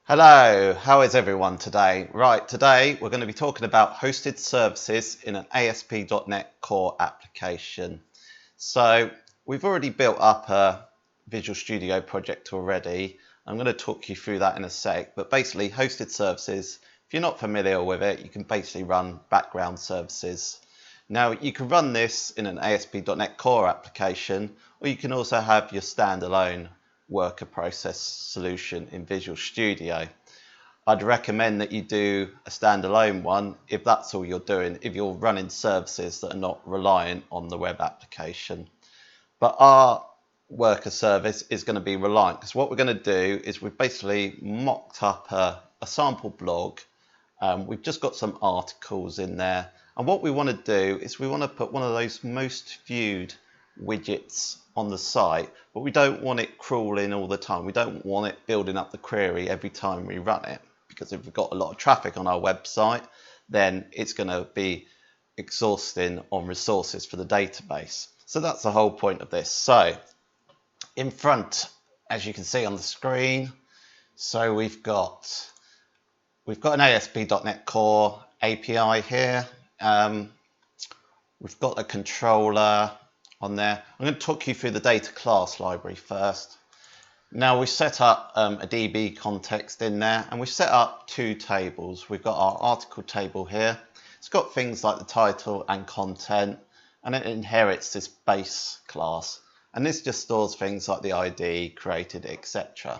Hello, how is everyone today? Right, today we're going to be talking about hosted services in an ASP.NET Core application. So we've already built up a Visual Studio project already. I'm going to talk you through that in a sec, but basically hosted services, if you're not familiar with it, you can basically run background services. Now you can run this in an ASP.NET Core application, or you can also have your standalone worker process solution in Visual Studio. I'd recommend that you do a standalone one if that's all you're doing, if you're running services that are not reliant on the web application. But our worker service is going to be reliant, because what we're going to do is we've basically mocked up a sample blog. We've just got some articles in there, and what we want to do is we want to put one of those most viewed widgets on the site, but we don't want it crawling all the time. We don't want it building up the query every time we run it, because if we've got a lot of traffic on our website, then it's going to be exhausting on resources for the database. So that's the whole point of this. So in front, as you can see on the screen, so we've got an ASP.NET Core API here. We've got a controller on there. I'm going to talk you through the data class library first. Now we've set up a DB context in there, and we've set up two tables. We've got our article table here. It's got things like the title and content, and it inherits this base class. And this just stores things like the ID, created, etc.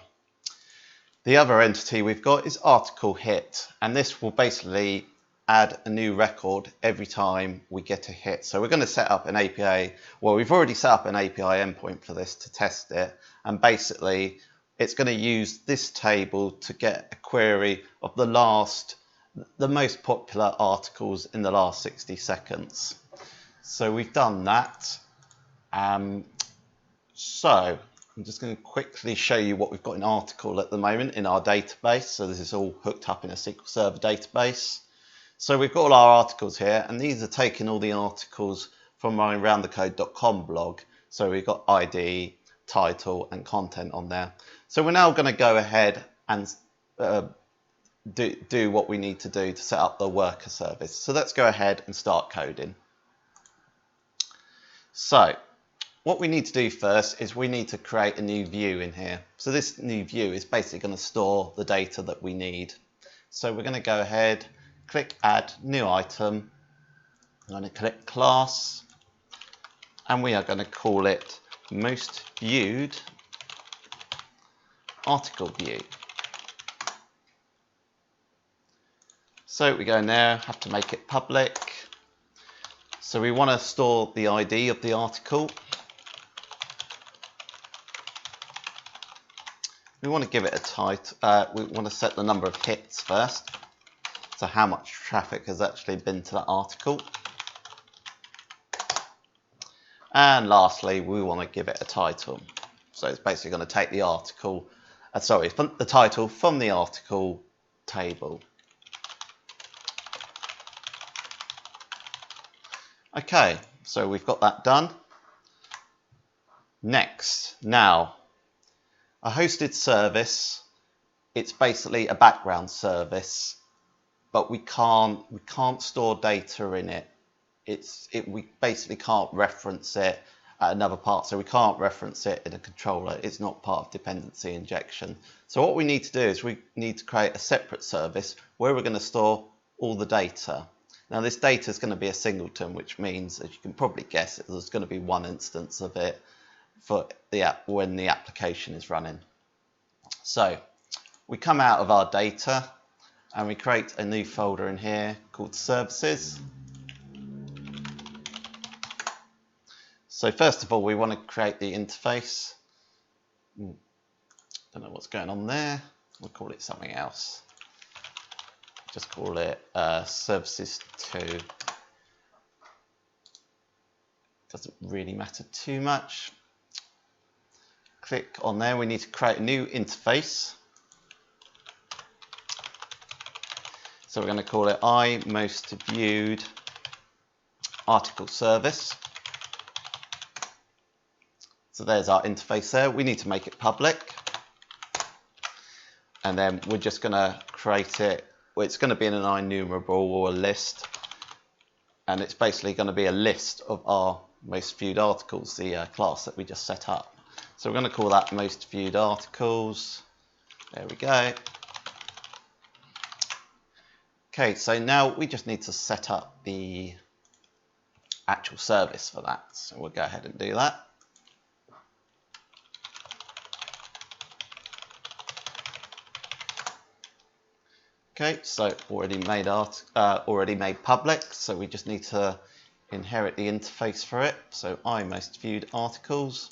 The other entity we've got is article hit, and this will basically add a new record every time we get a hit. So we're going to set up an API. Well, we've already set up an API endpoint for this to test it, and basically it's going to use this table to get a query of the most popular articles in the last 60 seconds. So we've done that. So I'm just going to quickly show you what we've got in article at the moment in our database. So this is all hooked up in a SQL Server database. So we've got all our articles here, and these are taking all the articles from my roundthecode.com blog. So we've got ID, title, and content on there. So we're now going to go ahead and do what we need to do to set up the worker service. So let's go ahead and start coding. So what we need to do first is we need to create a new view in here. So this new view is basically going to store the data that we need. So we're going to go ahead, click add new item. I'm going to click class, and we are going to call it most viewed article view. So we go in there, have to make it public. So we want to store the ID of the article. We want to give it a title. We want to set the number of hits first. So how much traffic has actually been to that article. And lastly, we want to give it a title. So it's basically going to take the article, the title from the article table. Okay, so we've got that done. Next, now, a hosted service, it's basically a background service, but we can't store data in it. We basically can't reference it at another part, so we can't reference it in a controller. It's not part of dependency injection. So what we need to do is we need to create a separate service where we're going to store all the data. Now this data is going to be a singleton, which means, as you can probably guess, there's going to be one instance of it for the app when the application is running. So we come out of our data and we create a new folder in here called services. So first of all, we want to create the interface. Don't know what's going on there. We'll call it something else. Just call it services 2. Doesn't really matter too much. Click on there. We need to create a new interface. So we're going to call it most viewed article service. So there's our interface there. We need to make it public. and then we're just going to create it. Well, it's going to be in an enumerable or a list, and it's basically going to be a list of our most viewed articles, the class that we just set up. So we're going to call that most viewed articles. There we go. Okay, so now we just need to set up the actual service for that. So we'll go ahead and do that. Okay, so already made public, so we just need to inherit the interface for it. So most viewed articles.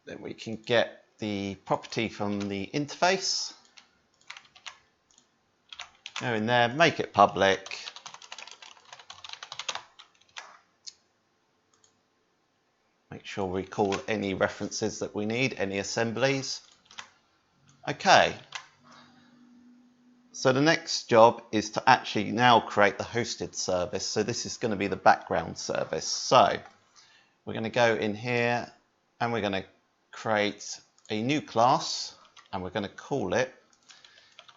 Then we can get the property from the interface. Go in there, make it public. Make sure we call any references that we need, any assemblies. Okay. So the next job is to actually now create the hosted service. So this is going to be the background service. So we're going to go in here and we're going to create a new class and we're going to call it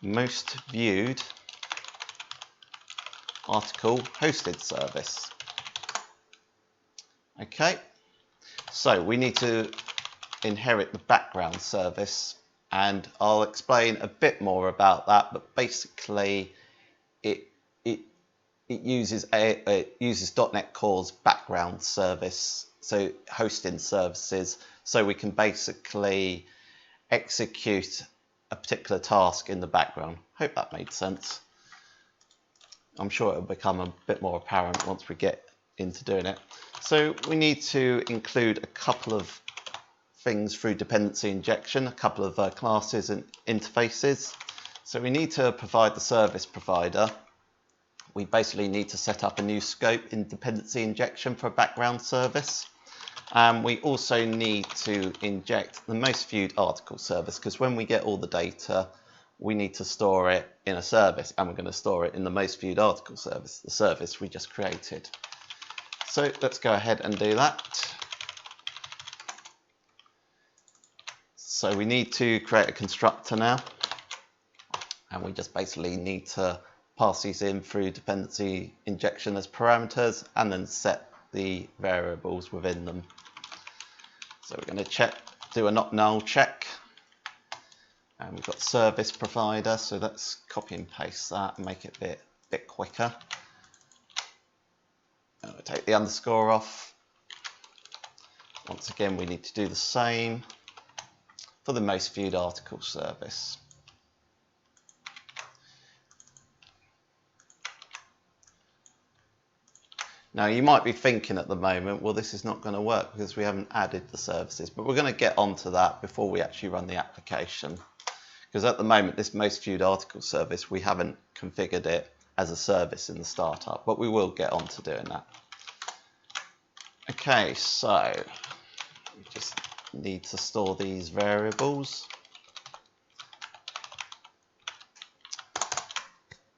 most viewed article hosted service. Okay, so we need to inherit the background service, and I'll explain a bit more about that, but basically it uses .NET Core's background service, so hosting services, so we can basically execute a particular task in the background. Hope that made sense. I'm sure it'll become a bit more apparent once we get into doing it. So we need to include a couple of things through dependency injection, a couple of classes and interfaces. So we need to provide the service provider. We basically need to set up a new scope in dependency injection for a background service. We also need to inject the most viewed article service, because when we get all the data, we need to store it in a service, and we're going to store it in the most viewed article service, the service we just created. So let's go ahead and do that. So we need to create a constructor now, and we just basically need to pass these in through dependency injection as parameters and then set the variables within them. So we're going to do a not null check, and we've got service provider, so let's copy and paste that and make it a bit quicker. And we'll take the underscore off. Once again, we need to do the same for the most viewed article service. Now you might be thinking at the moment, well, this is not going to work because we haven't added the services, but we're going to get onto that before we actually run the application. Because at the moment, this most viewed article service, we haven't configured it as a service in the startup, but we will get on to doing that. Okay, so we just need to store these variables.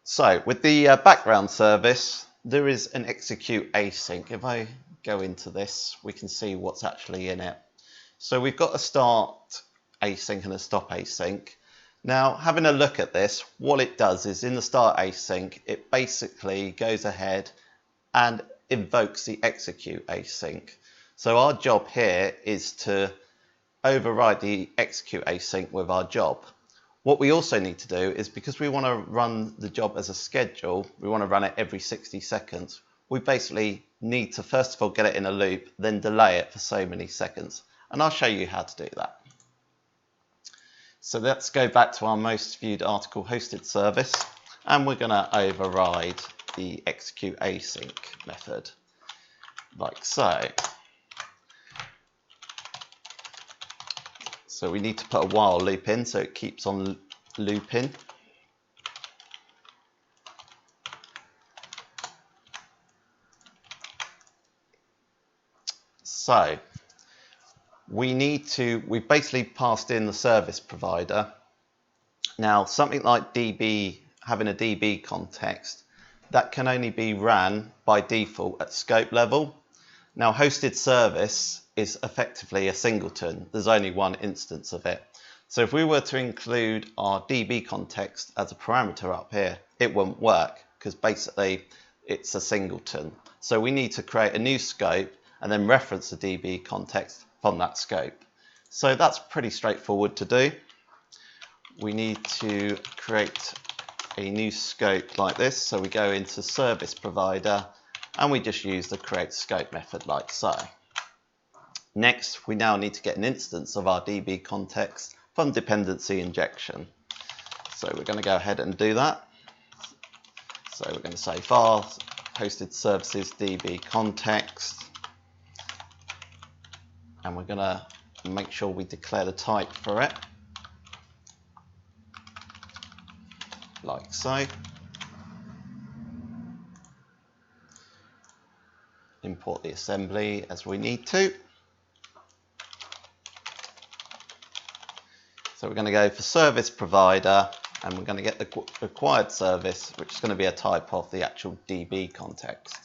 So with the background service, there is an execute async. If I go into this, we can see what's actually in it. So we've got a start async and a stop async. Now, having a look at this, what it does is in the start async, it basically goes ahead and invokes the execute async. So our job here is to override the execute async with our job. What we also need to do is, because we want to run the job as a schedule, we want to run it every 60 seconds, we basically need to first of all get it in a loop, then delay it for so many seconds. And I'll show you how to do that. So let's go back to our most viewed article hosted service, and we're going to override the execute async method, like so. So we need to put a while loop in so it keeps on looping. So we've basically passed in the service provider. Now something like DB, having a DB context, that can only be ran by default at scope level. Now hosted service is effectively a singleton. There's only one instance of it. So if we were to include our DB context as a parameter up here, it won't work because basically it's a singleton. So we need to create a new scope and then reference the DB context from that scope. So that's pretty straightforward to do. We need to create a new scope like this. So we go into service provider and we just use the create scope method like so. Next, we now need to get an instance of our DB context from dependency injection. So we're going to go ahead and do that. So we're going to say var hosted services DB context, and we're going to make sure we declare the type for it, like so. Import the assembly as we need to. So we're going to go for service provider and we're going to get the required service, which is going to be a type of the actual DB context.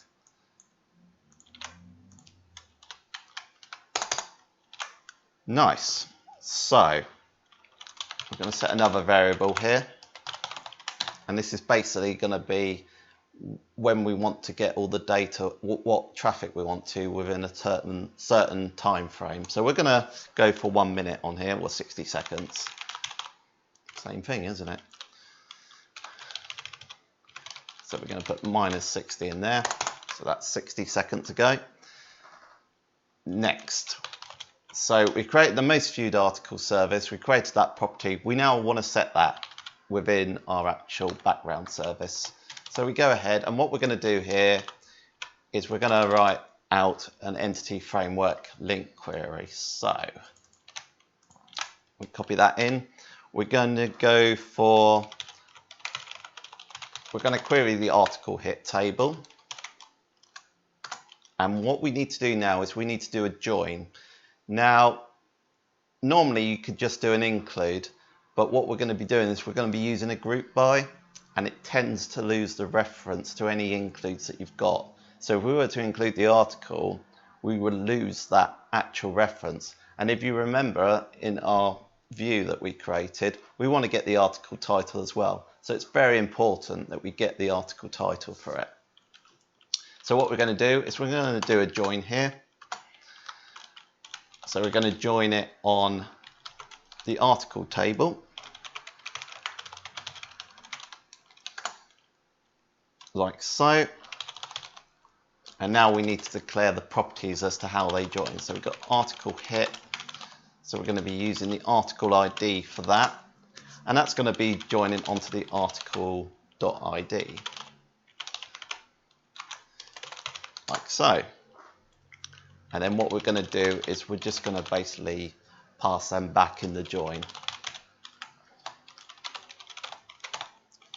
Nice. So we're going to set another variable here, and this is basically going to be when we want to get all the data, what traffic we want to within a certain time frame. So we're going to go for 1 minute on here, or 60 seconds. Same thing, isn't it? So we're going to put -60 in there. So that's 60 seconds ago. Next. So we created the most viewed article service. We created that property. We now want to set that within our actual background service. So we go ahead, and what we're going to do here is we're going to write out an entity framework link query. So we copy that in. We're going to go for, we're going to query the article hit table. And what we need to do now is we need to do a join. Now, normally you could just do an include, but what we're going to be doing is we're going to be using a group by, and it tends to lose the reference to any includes that you've got. So if we were to include the article, we would lose that actual reference. And if you remember in our view that we created, we want to get the article title as well. So it's very important that we get the article title for it. So what we're going to do is we're going to do a join here. So we're going to join it on the article table, like so. And now we need to declare the properties as to how they join. So we've got article hit. So we're going to be using the article ID for that. And that's going to be joining onto the article.id. Like so. And then what we're going to do is we're just going to basically pass them back in the join.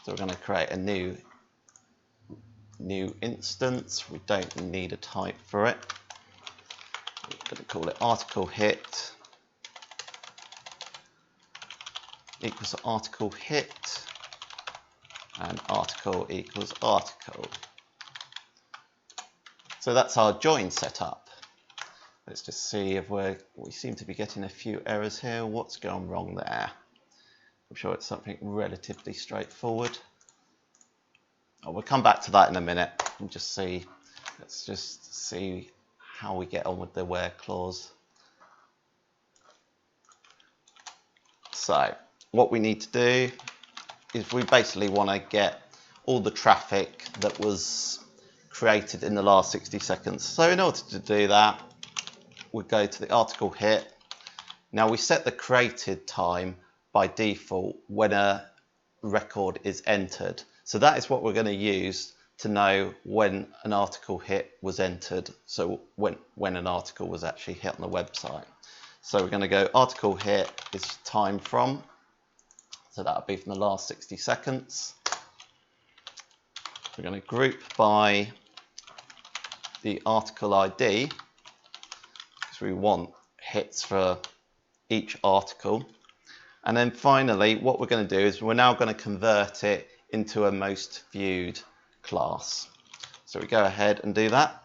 So we're going to create a new instance. We don't need a type for it. We're going to call it article hit equals article hit, and article equals article. So that's our join setup. Let's just see if we seem to be getting a few errors here. What's going wrong there? I'm sure it's something relatively straightforward. Oh, we'll come back to that in a minute and just see. Let's just see how we get on with the where clause. So what we need to do is we basically want to get all the traffic that was created in the last 60 seconds. So in order to do that, we go to the article hit. Now we set the created time by default when a record is entered. So that is what we're going to use to know when an article hit was entered. So when an article was actually hit on the website. So we're going to go article hit is time from. So that'll be from the last 60 seconds. We're going to group by the article ID, because we want hits for each article. And then finally, what we're going to do is we're now going to convert it into a most viewed class. So we go ahead and do that.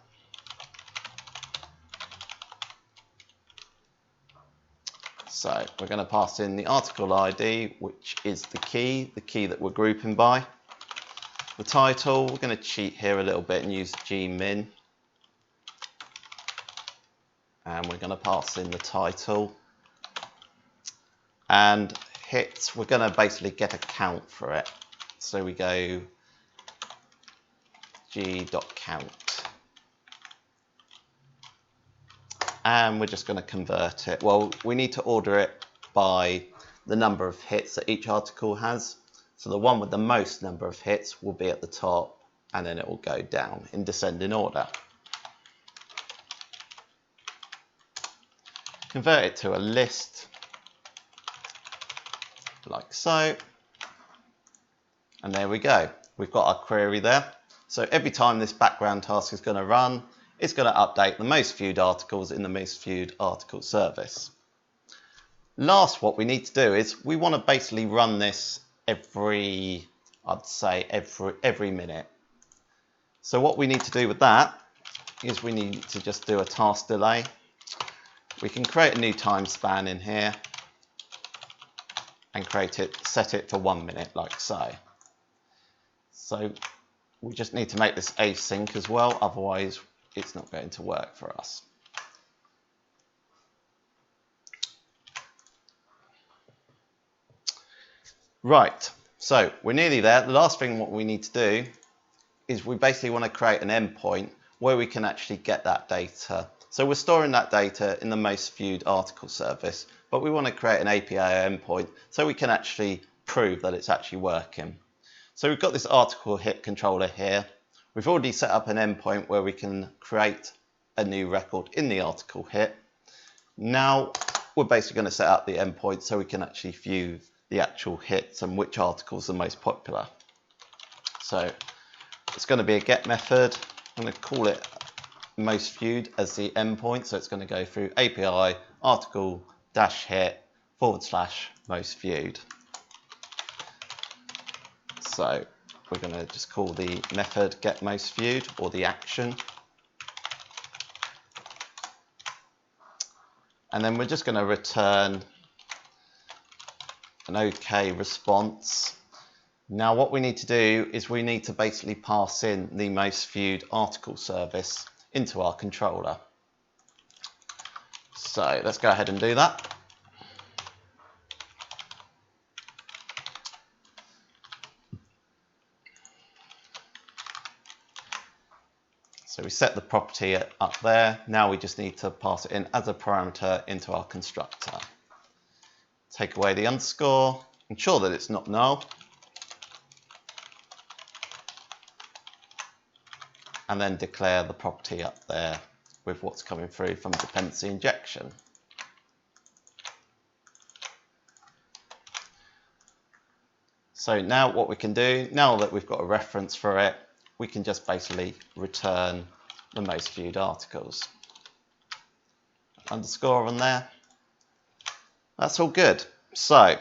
So we're going to pass in the article ID, which is the key that we're grouping by. The title, we're going to cheat here a little bit and use gmin. And we're going to pass in the title. And hits, we're going to basically get a count for it. So we go g.count. And we're just going to convert it. Well, we need to order it by the number of hits that each article has. So the one with the most number of hits will be at the top, and then it will go down in descending order. Convert it to a list, like so. And there we go. We've got our query there. So every time this background task is going to run, it's going to update the most viewed articles in the most viewed article service. Last, what we need to do is we want to basically run this every minute. So what we need to do with that is we need to just do a task delay. We can create a new time span in here and set it for 1 minute, like so. So we just need to make this async as well, otherwise it's not going to work for us. Right, so we're nearly there. The last thing what we need to do is we basically want to create an endpoint where we can actually get that data. So we're storing that data in the most viewed article service, but we want to create an API endpoint so we can actually prove that it's actually working. So we've got this article hit controller here. We've already set up an endpoint where we can create a new record in the article hit. Now we're basically going to set up the endpoint so we can actually view the actual hits and which articles are most popular. So it's going to be a get method. I'm going to call it most viewed as the endpoint. So it's going to go through API article -hit / most viewed. So we're going to just call the method get most viewed, or the action. And then we're just going to return an OK response. Now what we need to do is we need to basically pass in the most viewed article service into our controller. So let's go ahead and do that. So we set the property up there. Now we just need to pass it in as a parameter into our constructor. Take away the underscore, ensure that it's not null. And then declare the property up there with what's coming through from dependency injection. So now what we can do, now that we've got a reference for it, we can just basically return the most viewed articles. Underscore on there. That's all good. So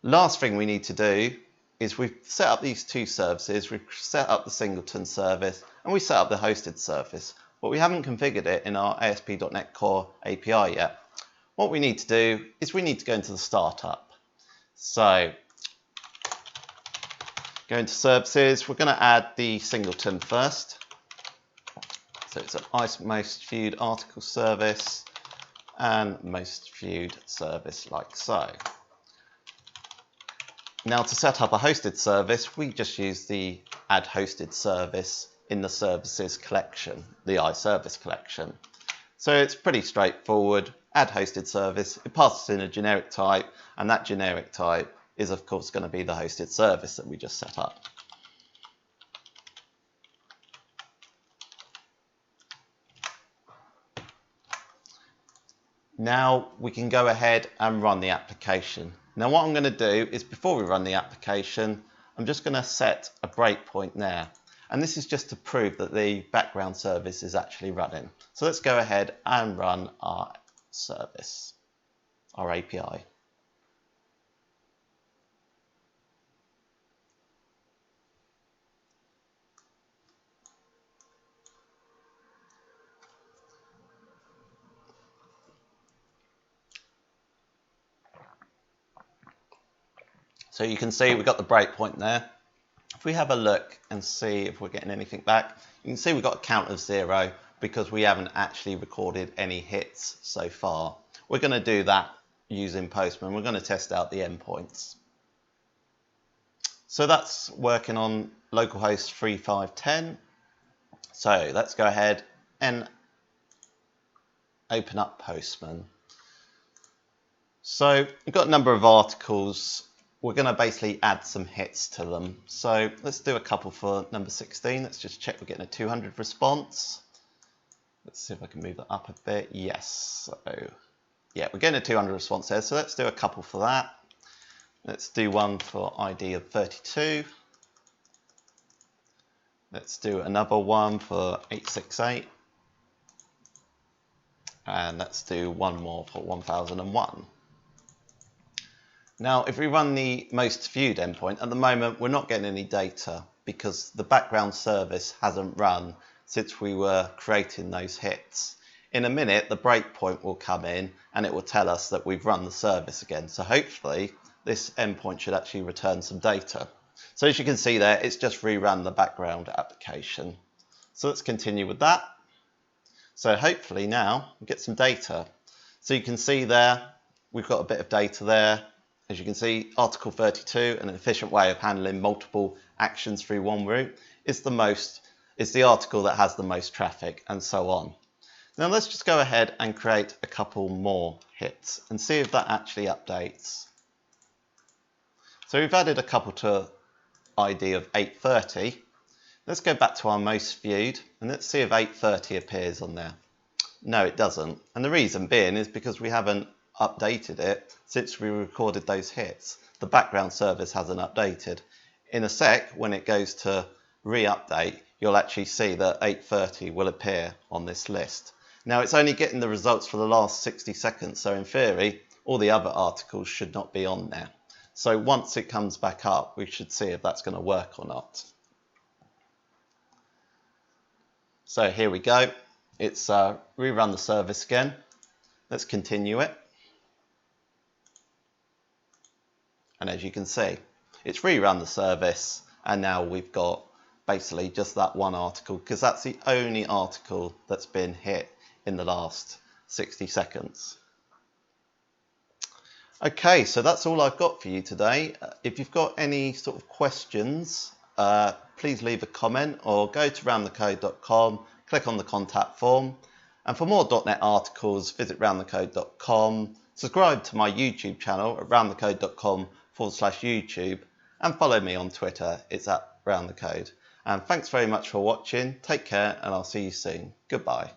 last thing we need to do is we've set up these two services. We've set up the singleton service and we set up the hosted service, but we haven't configured it in our ASP.NET Core API yet. What we need to do is we need to go into the startup. So go into services, we're going to add the singleton first. So it's an most viewed article service and most viewed service, like so. Now to set up a hosted service, we just use the add hosted service in the services collection, the iService collection. So it's pretty straightforward. Add hosted service, it passes in a generic type, and that generic type is of course going to be the hosted service that we just set up. Now we can go ahead and run the application. Now what I'm going to do is, before we run the application, I'm just going to set a breakpoint there. And this is just to prove that the background service is actually running. So let's go ahead and run our service, our API. So you can see we've got the breakpoint there. If we have a look and see if we're getting anything back, you can see we've got a count of 0 because we haven't actually recorded any hits so far. We're going to do that using Postman. We're going to test out the endpoints. So that's working on localhost 3510. So let's go ahead and open up Postman. So we've got a number of articles. We're going to basically add some hits to them. So let's do a couple for number 16. Let's just check we're getting a 200 response. Let's see if I can move that up a bit. Yes. So yeah, we're getting a 200 response there. So let's do a couple for that. Let's do one for ID of 32. Let's do another one for 868. And let's do one more for 1001. Now, if we run the most viewed endpoint, at the moment we're not getting any data because the background service hasn't run since we were creating those hits. In a minute, the breakpoint will come in and it will tell us that we've run the service again. So hopefully this endpoint should actually return some data. So as you can see there, it's just rerun the background application. So let's continue with that. So hopefully now we get some data. So you can see there, we've got a bit of data there. As you can see, article 32, an efficient way of handling multiple actions through one route, is the article that has the most traffic, and so on. Now let's just go ahead and create a couple more hits and see if that actually updates. So we've added a couple to ID of 830. Let's go back to our most viewed and let's see if 830 appears on there. No, it doesn't. And the reason being is because we haven't updated it since we recorded those hits. The background service hasn't updated. In a sec, when it goes to re-update, you'll actually see that 830 will appear on this list. Now it's only getting the results for the last 60 seconds, so in theory, all the other articles should not be on there. So once it comes back up, we should see if that's going to work or not. So here we go. It's rerun the service again. Let's continue it. And as you can see, it's rerun the service and now we've got basically just that one article because that's the only article that's been hit in the last 60 seconds. Okay, so that's all I've got for you today. If you've got any sort of questions, please leave a comment or go to roundthecode.com, click on the contact form. And for more .NET articles, visit roundthecode.com, subscribe to my YouTube channel at roundthecode.com/YouTube, and follow me on Twitter, it's @roundthecode. And thanks very much for watching, take care, and I'll see you soon. Goodbye.